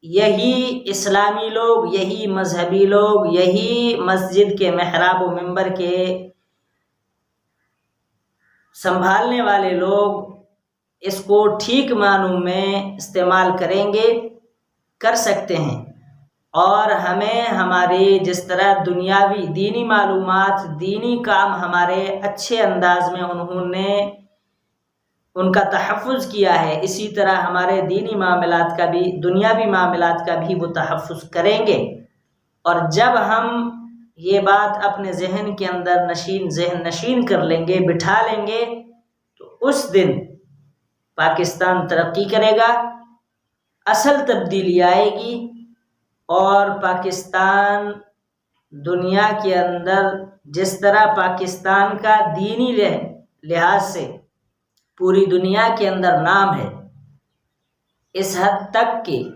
یہی اسلامی لوگ، یہی مذہبی لوگ، یہی مسجد کے محراب و منبر کے سنبھالنے والے لوگ اس کو ٹھیک معنوں میں استعمال کریں گے، کر سکتے ہیں۔ اور ہمیں ہمارے جس طرح دنیاوی دینی معلومات، دینی کام ہمارے اچھے انداز میں انہوں نے ان کا تحفظ کیا ہے، اسی طرح ہمارے دینی معاملات کا بھی، دنیاوی معاملات کا بھی وہ تحفظ کریں گے۔ اور جب ہم یہ بات اپنے ذہن کے اندر ذہن نشین کر لیں گے، بٹھا لیں گے، تو اس دن پاکستان ترقی کرے گا، اصل تبدیلی آئے گی، اور پاکستان دنیا کے اندر جس طرح پاکستان کا دینی لحاظ سے پوری دنیا کے اندر نام ہے، اس حد تک کہ